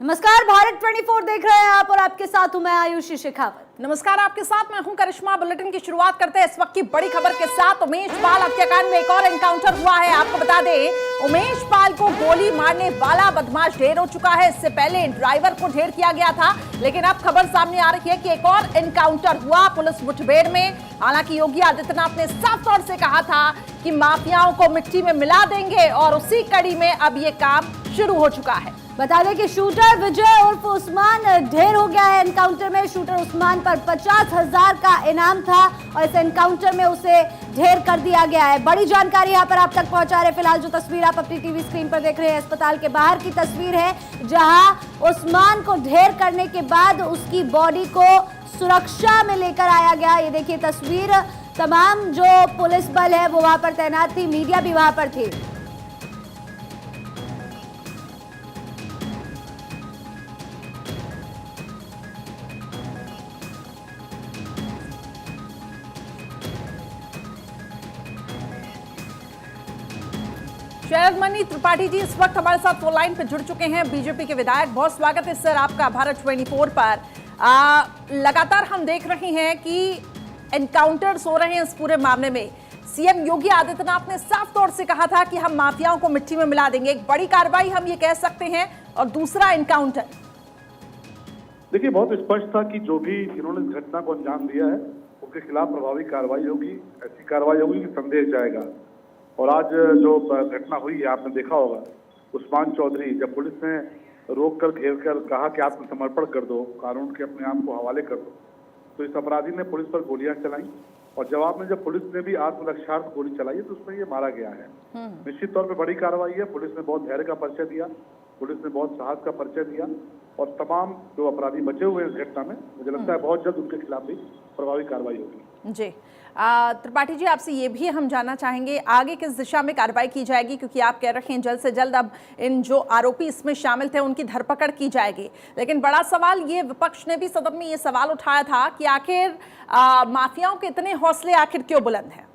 नमस्कार, भारत 24 देख रहे हैं आप और आपके साथ हूं मैं आयुषी शेखावत। नमस्कार, आपके साथ मैं हूं करिश्मा। बुलेटिन की शुरुआत करते हैं इस वक्त की बड़ी खबर के साथ। उमेश पाल हत्याकांड में एक और एनकाउंटर हुआ है। आपको बता दें, उमेश पाल को गोली मारने वाला बदमाश ढेर हो चुका है। इससे पहले ड्राइवर को ढेर किया गया था, लेकिन अब खबर सामने आ रही है कि एक और एनकाउंटर हुआ पुलिस मुठभेड़ में। हालांकि योगी आदित्यनाथ ने साफ तौर से कहा था कि माफियाओं को मिट्टी में मिला देंगे और उसी कड़ी में अब ये काम शुरू हो चुका है। बता दें कि शूटर विजय उर्फ उस्मान ढेर हो गया है एनकाउंटर में। शूटर उस्मान पर 50,000 का इनाम था और इस एनकाउंटर में उसे ढेर कर दिया गया है। बड़ी जानकारी यहाँ पर आप तक पहुंचा रहे। फिलहाल जो तस्वीर आप अपनी टीवी स्क्रीन पर देख रहे हैं, अस्पताल के बाहर की तस्वीर है, जहां उस्मान को ढेर करने के बाद उसकी बॉडी को सुरक्षा में लेकर आया गया। ये देखिए तस्वीर, तमाम जो पुलिस बल है वो वहां पर तैनात थी, मीडिया भी वहां पर थी। शरद मनी त्रिपाठी जी इस वक्त हमारे साथ फोन लाइन पे जुड़ चुके हैं, बीजेपी के विधायक। बहुत स्वागत है सर आपका भारत 24 पर। लगातार हम देख रहे हैं कि एनकाउंटर्स हो रहे हैं इस पूरे मामले में। सीएम योगी आदित्यनाथ ने साफ तौर से कहा था कि हम माफियाओं को मिट्टी में मिला देंगे। एक बड़ी कार्रवाई हम ये कह सकते हैं, और दूसरा एनकाउंटर। देखिए, बहुत स्पष्ट था कि जो भी इन्होंने इस घटना को अंजाम दिया है उनके खिलाफ प्रभावी कार्रवाई होगी। ऐसी कार्रवाई होगी कि संदेश जाएगा। और आज जो घटना हुई है, आपने देखा होगा, उस्मान चौधरी, जब पुलिस ने रोक कर घेर कर कहा कि आत्मसमर्पण कर दो, कानून के अपने आप को हवाले कर दो, तो इस अपराधी ने पुलिस पर गोलियां चलाई और जवाब में जब पुलिस ने भी आत्मरक्षार्थ गोली चलाई है तो उसमें ये मारा गया है। निश्चित तौर पर बड़ी कार्रवाई है। पुलिस ने बहुत धैर्य का परिचय दिया, पुलिस ने बहुत साहस का परिचय दिया और तमाम जो अपराधी बचे हुए इस घटना में, मुझे लगता है बहुत जल्द उनके खिलाफ भी प्रभावी कार्रवाई होगी। जी त्रिपाठी जी, आपसे ये भी हम जानना चाहेंगे आगे किस दिशा में कार्रवाई की जाएगी, क्योंकि आप कह रहे हैं जल्द से जल्द अब इन जो आरोपी इसमें शामिल थे उनकी धरपकड़ की जाएगी। लेकिन बड़ा सवाल ये, विपक्ष ने भी सदन में ये सवाल उठाया था कि आखिर माफियाओं के इतने हौसले आखिर क्यों बुलंद हैं?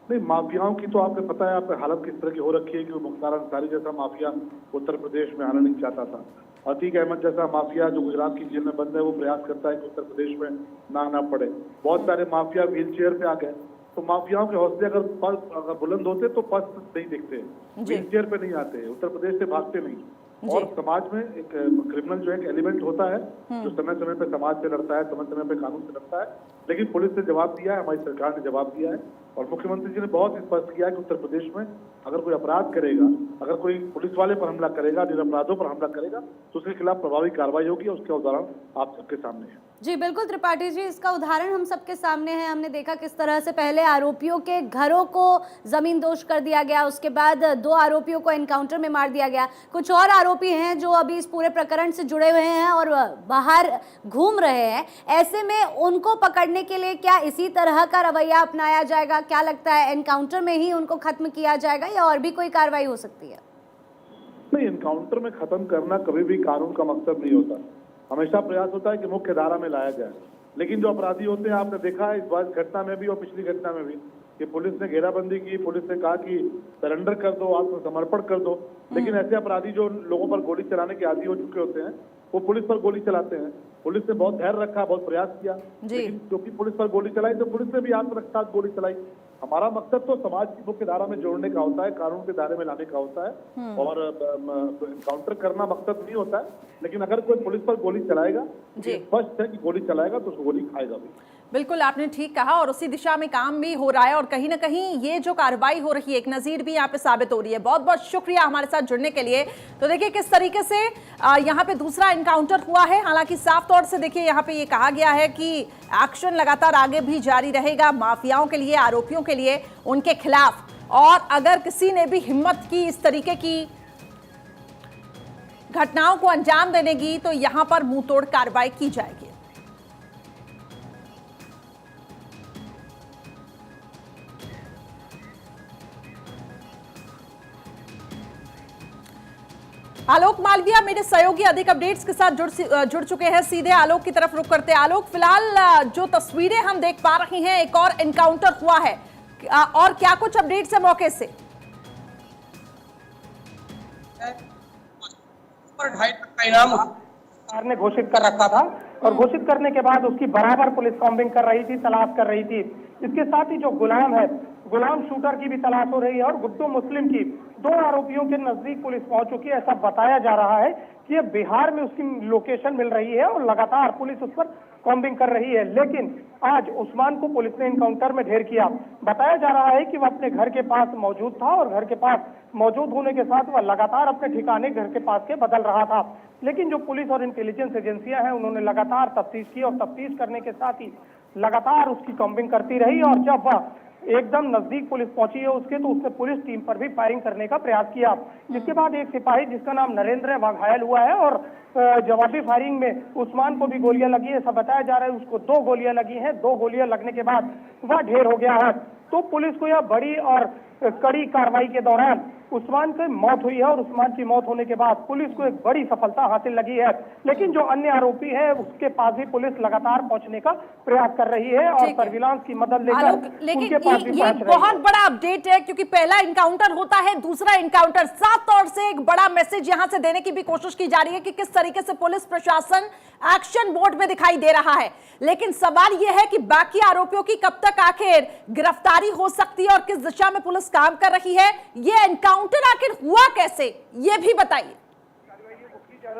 नहीं, माफियाओं की तो आपको पता है आप हालत किस तरह की हो रखी है कि वो मुख्तार अंसारी जैसा माफिया उत्तर प्रदेश में आना नहीं चाहता था। अतीक अहमद जैसा माफिया जो गुजरात की जेल में बंद है, वो प्रयास करता है कि उत्तर प्रदेश में ना आना पड़े। बहुत सारे माफिया व्हील चेयर पे आ गए। तो माफियाओं के हौसले अगर बुलंद होते तो पस्त नहीं दिखते, व्हील चेयर पे नहीं आते, उत्तर प्रदेश से भागते नहीं। और समाज में एक क्रिमिनल जो एक एलिमेंट होता है जो समय समय पे समाज से लड़ता है, समय समय पे कानून से लड़ता है। लेकिन पुलिस ने जवाब दिया है, हमारी सरकार ने जवाब दिया है और मुख्यमंत्री जी ने बहुत स्पष्ट किया है कि उत्तर प्रदेश में अगर कोई अपराध करेगा, अगर कोई पुलिस वाले पर हमला करेगा, निरपराधों पर हमला करेगा, तो उसके खिलाफ प्रभावी कार्रवाई होगी। उसके उदाहरण आप सबके सामने है। जी बिल्कुल त्रिपाठी जी, इसका उदाहरण हम सबके सामने है। हमने देखा किस तरह से पहले आरोपियों के घरों को जमींदोज कर दिया गया, उसके बाद 2 आरोपियों को एनकाउंटर में मार दिया गया। कुछ और आरोपी हैं जो अभी इस पूरे प्रकरण से जुड़े हुए हैं और बाहर घूम रहे हैं। ऐसे में उनको पकड़ने के लिए क्या इसी तरह का रवैया अपनाया जाएगा? क्या लगता है, एनकाउंटर में ही उनको खत्म किया जाएगा या और भी कोई कार्रवाई हो सकती है? नहीं, एनकाउंटर में खत्म करना कभी भी कानून का मकसद नहीं होता। हमेशा प्रयास होता है कि मुख्य धारा में लाया जाए। लेकिन जो अपराधी होते हैं, आपने देखा है इस बार घटना में भी और पिछली घटना में भी, कि पुलिस ने घेराबंदी की, पुलिस ने कहा कि सरेंडर कर दो, आत्मसमर्पण कर दो। लेकिन ऐसे अपराधी जो लोगों पर गोली चलाने के आदी हो चुके होते हैं, वो पुलिस पर गोली चलाते हैं। पुलिस ने बहुत धैर्य रखा, बहुत प्रयास किया, लेकिन क्योंकि पुलिस पर गोली चलाई तो पुलिस ने भी आत्मरक्षार्थ गोली चलाई। हमारा मकसद तो समाज की मुख्य धारा में जोड़ने का होता है, कानून के दायरे में लाने का होता है और एनकाउंटर करना मकसद नहीं होता है। लेकिन अगर कोई पुलिस पर गोली चलाएगा, स्पष्ट है कि गोली चलाएगा तो उसको गोली खाएगा भी। बिल्कुल आपने ठीक कहा और उसी दिशा में काम भी हो रहा है और कहीं ना कहीं ये जो कार्रवाई हो रही है एक नजीर भी यहाँ पे साबित हो रही है। बहुत बहुत शुक्रिया हमारे साथ जुड़ने के लिए। तो देखिए किस तरीके से यहाँ पे दूसरा एनकाउंटर हुआ है। हालांकि साफ तौर से देखिए यहाँ पे ये कहा गया है कि एक्शन लगातार आगे भी जारी रहेगा माफियाओं के लिए, आरोपियों के लिए, उनके खिलाफ। और अगर किसी ने भी हिम्मत की इस तरीके की घटनाओं को अंजाम देने की तो यहाँ पर मुंहतोड़ कार्रवाई की जाएगी। आलोक मालविया मेरे सहयोगी अधिक अपडेट्स के साथ जुड़ चुके हैं। सीधे आलोक की तरफ रुख करते हैं। आलोक, फिलहाल जो तस्वीरें हम देख पा रहे हैं, एक और एनकाउंटर हुआ है और क्या कुछ अपडेट्स है मौके से? 2:30 का इनाम सरकार ने घोषित कर रखा था और घोषित करने के बाद उसकी बराबर पुलिस कॉम्बिंग कर रही थी, तलाश कर रही थी। इसके साथ ही जो गुलाम है, गुलाम शूटर की भी तलाश हो रही है और गुड्डू मुस्लिम की 2 आरोपियों के नजदीक पुलिस पहुंच चुकी है। ऐसा बताया जा रहा है कि ये बिहार में उसकी लोकेशन मिल रही है और लगातार पुलिस उस पर कॉम्बिंग कर रही है। लेकिन आज उस्मान को पुलिस ने इनकाउंटर में ढेर किया। बताया जा रहा है कि वह अपने घर के पास मौजूद था और घर के पास मौजूद होने के साथ वह लगातार अपने ठिकाने घर के पास के बदल रहा था। लेकिन जो पुलिस और इंटेलिजेंस एजेंसियां हैं, उन्होंने लगातार तफ्तीश की और तफ्तीश करने के साथ ही लगातार उसकी कॉम्बिंग करती रही और जब वह एकदम नजदीक पुलिस पहुंची है उसके, तो उसने पुलिस टीम पर भी फायरिंग करने का प्रयास किया। जिसके बाद एक सिपाही जिसका नाम नरेंद्र है वह घायल हुआ है और जवाबी फायरिंग में उस्मान को भी गोलियां लगी है। ऐसा बताया जा रहा है उसको 2 गोलियां लगी हैं। 2 गोलियां लगने के बाद वह ढेर हो गया है। तो पुलिस को यह बड़ी और कड़ी कार्रवाई के दौरान उस्मान की मौत हुई है और उस्मान की मौत होने के बाद पुलिस को एक बड़ी सफलता हासिल लगी है। लेकिन जो अन्य आरोपी है उसके पास भी पुलिस लगातार पहुंचने का प्रयास कर रही है और सर्विलांस की मदद लेकर उनके पास भी ये बहुत बड़ा अपडेट है क्योंकि पहला इनकाउंटर होता है, दूसरा इनकाउंटर। साफ तौर से एक बड़ा मैसेज यहां से देने की भी कोशिश की जा रही है कि किस तरीके से पुलिस प्रशासन एक्शन मोड में दिखाई दे रहा है। लेकिन सवाल यह है कि बाकी आरोपियों की कब तक आखिर गिरफ्तारी हो सकती है और किस दिशा में पुलिस काम कर रही है। ये एनकाउंटर आखिर हुआ कैसे, ये भी बताइए।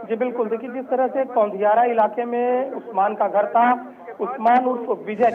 जी बिल्कुल, देखिए जिस तरह से कौंधियारा इलाके में उस्मान का घर था, उस्मान उर्फ विजय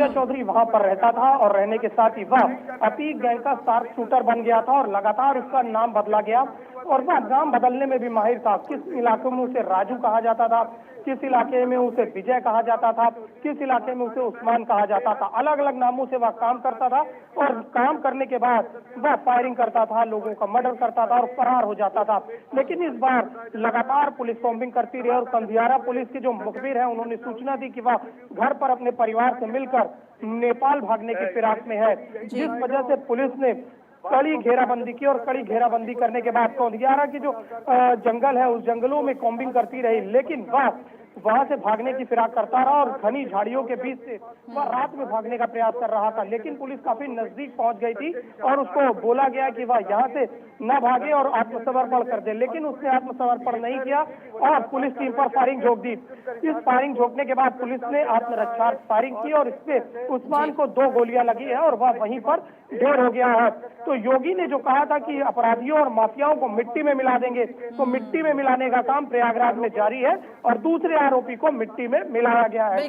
चौधरी वहां पर रहता था और रहने के साथ ही वह अतीक गैंग का स्टार शूटर बन गया था और लगातार उसका नाम बदला गया और वह नाम बदलने में भी माहिर था। किस इलाके में उसे राजू कहा जाता था, किस इलाके में उसे विजय कहा जाता था, किस इलाके में उसे उस्मान कहा जाता था। अलग अलग नामों से वह काम करता था और काम करने के बाद वह फायरिंग करता था, लोगों का मर्डर करता था और फरार हो जाता था। लेकिन इस बार लगातार पुलिस कॉम्बिंग करती रही और कंधियारा पुलिस के जो मुखबिर है उन्होंने सूचना दी कि वह घर पर अपने परिवार से मिलकर नेपाल भागने की फिराक में है। जिस वजह से पुलिस ने कड़ी घेराबंदी की और कड़ी घेराबंदी करने के बाद कौंधियारा की जो जंगल है उस जंगलों में कॉम्बिंग करती रही। लेकिन वहां से भागने की फिराक करता रहा और घनी झाड़ियों के बीच से वह रात में भागने का प्रयास कर रहा था। लेकिन पुलिस काफी नजदीक पहुंच गई थी और उसको बोला गया कि वह यहाँ से न भागे और आत्मसमर्पण कर दे। लेकिन उसने आत्मसमर्पण नहीं किया और पुलिस टीम पर फायरिंग झोंक दी। इस फायरिंग झोंकने के बाद पुलिस ने आत्मरक्षार्थ फायरिंग की और इससे उस्मान को 2 गोलियां लगी है और वह वहीं पर ढेर हो गया है। तो योगी ने जो कहा था कि अपराधियों और माफियाओं को मिट्टी में मिला देंगे, तो मिट्टी में मिलाने का काम प्रयागराज में जारी है और दूसरे आरोपी को मिट्टी में मिलाया गया है।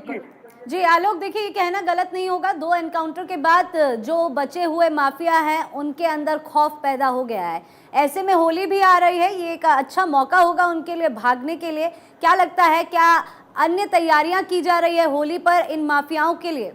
जी आलोक, देखिए ये कहना गलत नहीं होगा, 2 एनकाउंटर के बाद जो बचे हुए माफिया हैं उनके अंदर खौफ पैदा हो गया है। ऐसे में होली भी आ रही है, ये एक अच्छा मौका होगा उनके लिए भागने के लिए। क्या लगता है, क्या अन्य तैयारियां की जा रही है होली पर इन माफियाओं के लिए?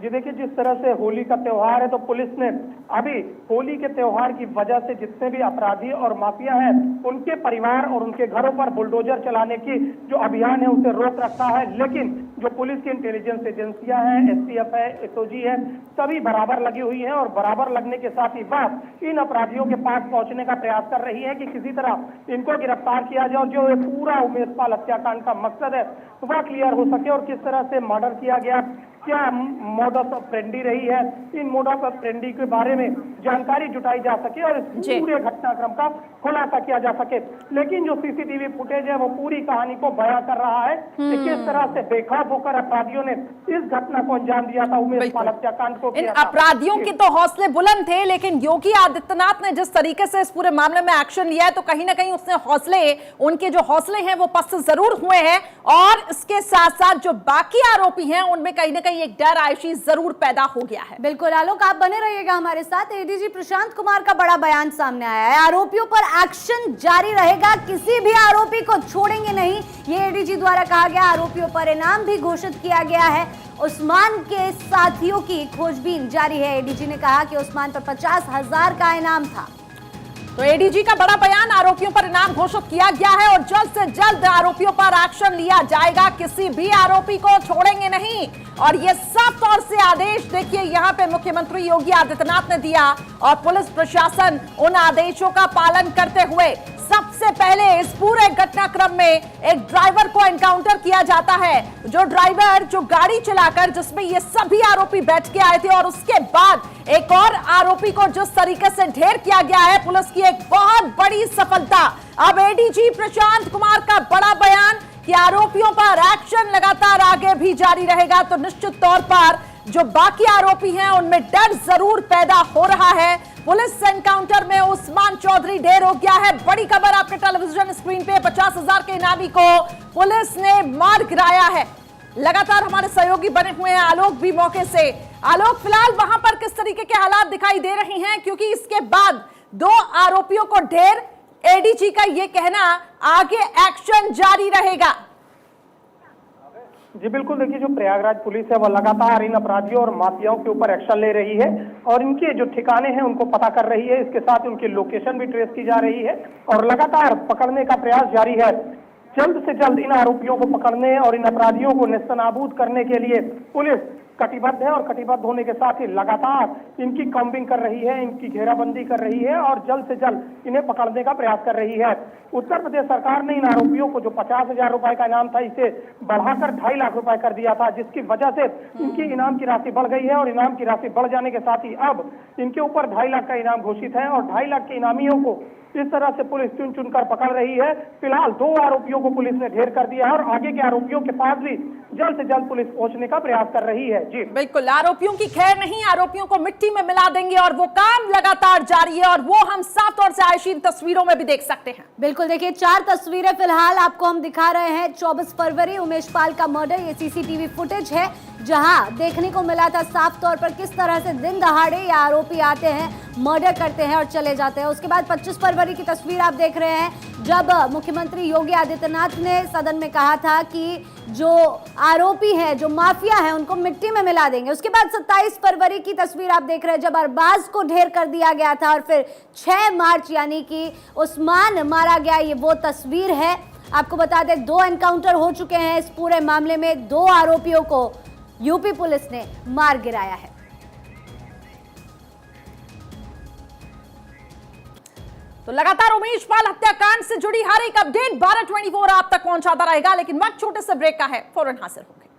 जी देखिए, जिस तरह से होली का त्योहार है तो पुलिस ने अभी होली के त्योहार की वजह से जितने भी अपराधी और माफिया हैं उनके परिवार और उनके घरों पर बुलडोजर चलाने की जो अभियान है उसे रोक रखा है। लेकिन जो पुलिस की इंटेलिजेंस एजेंसियां हैं, एसटीएफ है, एसओजी है, सभी बराबर लगी हुई हैं और बराबर लगने के साथ ही वह इन अपराधियों के पास पहुंचने का प्रयास कर रही है कि किसी तरह इनको गिरफ्तार किया जाए और जो पूरा उमेश पाल हत्याकांड का मकसद है वह क्लियर हो सके और किस तरह से मर्डर किया गया, क्या मोडस ऑपरेंडी रही है, इन मोडस ऑपरेंडी के बारे में जानकारी जुटाई जा सके और इस पूरे घटनाक्रम का खुलासा किया जा सके। लेकिन जो सीसीटीवी फुटेज है वो पूरी कहानी को बयां कर रहा है कि किस तरह से बेखौफ होकर अपराधियों ने इस घटना को अंजाम दिया था, उमेश पाल हत्याकांड को। इन अपराधियों के तो हौसले बुलंद थे, लेकिन योगी आदित्यनाथ ने जिस तरीके से इस पूरे मामले में एक्शन लिया है तो कहीं ना कहीं उसने उनके जो हौसले हैं वो पस्त जरूर हुए हैं और इसके साथ साथ जो बाकी आरोपी हैं उनमें कहीं ना कहीं एक डर आयशी जरूर पैदा हो गया है। बिल्कुल आलोक, आप बने रहिएगा हमारे साथ। एडीजी प्रशांत कुमार का बड़ा बयान सामने आया है, आरोपियों पर एक्शन जारी रहेगा, किसी भी आरोपी को छोड़ेंगे नहीं, ये एडीजी द्वारा कहा गया। आरोपियों पर इनाम भी घोषित किया गया है। उस्मान के साथियों की खोजबीन जारी है। एडीजी ने कहा कि उस्मान पर 50,000 का इनाम था। तो एडीजी का बड़ा बयान, आरोपियों पर इनाम घोषित किया गया है और जल्द से जल्द आरोपियों पर एक्शन लिया जाएगा, किसी भी आरोपी को छोड़ेंगे नहीं। और ये साफ तौर से आदेश देखिए यहाँ पे मुख्यमंत्री योगी आदित्यनाथ ने दिया और पुलिस प्रशासन उन आदेशों का पालन करते हुए सबसे पहले इस पूरे घटनाक्रम में एक ड्राइवर को एनकाउंटर किया जाता है। जो ड्राइवर जो गाड़ी चलाकर जिसमें ये सभी आरोपी बैठ के आए थे, और उसके बाद एक और आरोपी को जिस तरीके से ढेर किया गया है, पुलिस की एक बहुत बड़ी सफलता। अब एडीजी प्रशांत कुमार का बड़ा बयान कि आरोपियों पर एक्शन लगातार आगे भी जारी रहेगा। तो निश्चित तौर पर जो बाकी आरोपी हैं उनमें डर जरूर पैदा हो रहा है। पुलिस एनकाउंटर में उस्मान चौधरी ढेर हो गया है। बड़ी खबर आपके टेलीविजन स्क्रीन पे, 50,000 के इनामी को पुलिस ने मार गिराया है। लगातार हमारे सहयोगी बने हुए हैं, आलोक भी मौके से। आलोक, फिलहाल वहां पर किस तरीके के हालात दिखाई दे रहे हैं, क्योंकि इसके बाद 2 आरोपियों को ढेर, एडीजी का यह कहना आगे एक्शन जारी रहेगा। जी बिल्कुल, देखिए जो प्रयागराज पुलिस है वो लगातार इन अपराधियों और माफियाओं के ऊपर एक्शन ले रही है और इनके जो ठिकाने हैं उनको पता कर रही है। इसके साथ उनकी लोकेशन भी ट्रेस की जा रही है और लगातार पकड़ने का प्रयास जारी है। जल्द से जल्द इन आरोपियों को पकड़ने और इन अपराधियों को नेस्तनाबूद करने के लिए पुलिस कटिबद्ध है और कटिबद्ध होने के साथ ही लगातार इनकी कॉम्बिंग कर रही है, इनकी घेराबंदी कर रही है और जल्द से जल्द इन्हें पकड़ने का प्रयास कर रही है। उत्तर प्रदेश सरकार ने इन आरोपियों को जो 50,000 रुपए का इनाम था, इसे बढ़ाकर 2.5 लाख रुपए कर दिया था, जिसकी वजह से इनकी इनाम की राशि बढ़ गई है और इनाम की राशि बढ़ जाने के साथ ही अब इनके ऊपर 2.5 लाख का इनाम घोषित है और 2.5 लाख के इनामियों को इस तरह से पुलिस चुन चुनकर पकड़ रही है। फिलहाल 2 आरोपियों को पुलिस ने ढेर कर दिया है और आगे के आरोपियों के पास भी जल्द से जल्द पुलिस पहुंचने का प्रयास कर रही है। जी बिल्कुल, आरोपियों की खैर नहीं, आरोपियों को मिट्टी में मिला देंगे और वो काम लगातार जारी है और वो हम साफ तौर से आयशीन तस्वीरों में भी देख सकते हैं। बिल्कुल, देखिए 4 तस्वीरें फिलहाल आपको हम दिखा रहे हैं। 24 फरवरी उमेश पाल का मर्डर, ये सीसीटीवी फुटेज है जहां देखने को मिला था साफ तौर पर किस तरह से दिन दहाड़े ये आरोपी आते हैं, मर्डर करते हैं और चले जाते हैं। उसके बाद 25 फरवरी की तस्वीर आप देख रहे हैं जब मुख्यमंत्री योगी आदित्यनाथ ने सदन में कहा था कि जो आरोपी हैं, जो माफिया है, उनको मिट्टी में मिला देंगे। उसके बाद 27 फरवरी की तस्वीर आप देख रहे हैं जब अरबाज को ढेर कर दिया गया था और फिर 6 मार्च यानी कि उस्मान मारा गया, ये वो तस्वीर है। आपको बता दें 2 एनकाउंटर हो चुके हैं इस पूरे मामले में, 2 आरोपियों को यूपी पुलिस ने मार गिराया है। तो लगातार उमेश पाल हत्याकांड से जुड़ी हर एक अपडेट 12/24 आप तक पहुंचाता रहेगा, लेकिन वक्त छोटे से ब्रेक का है, फौरन हाजिर होंगे।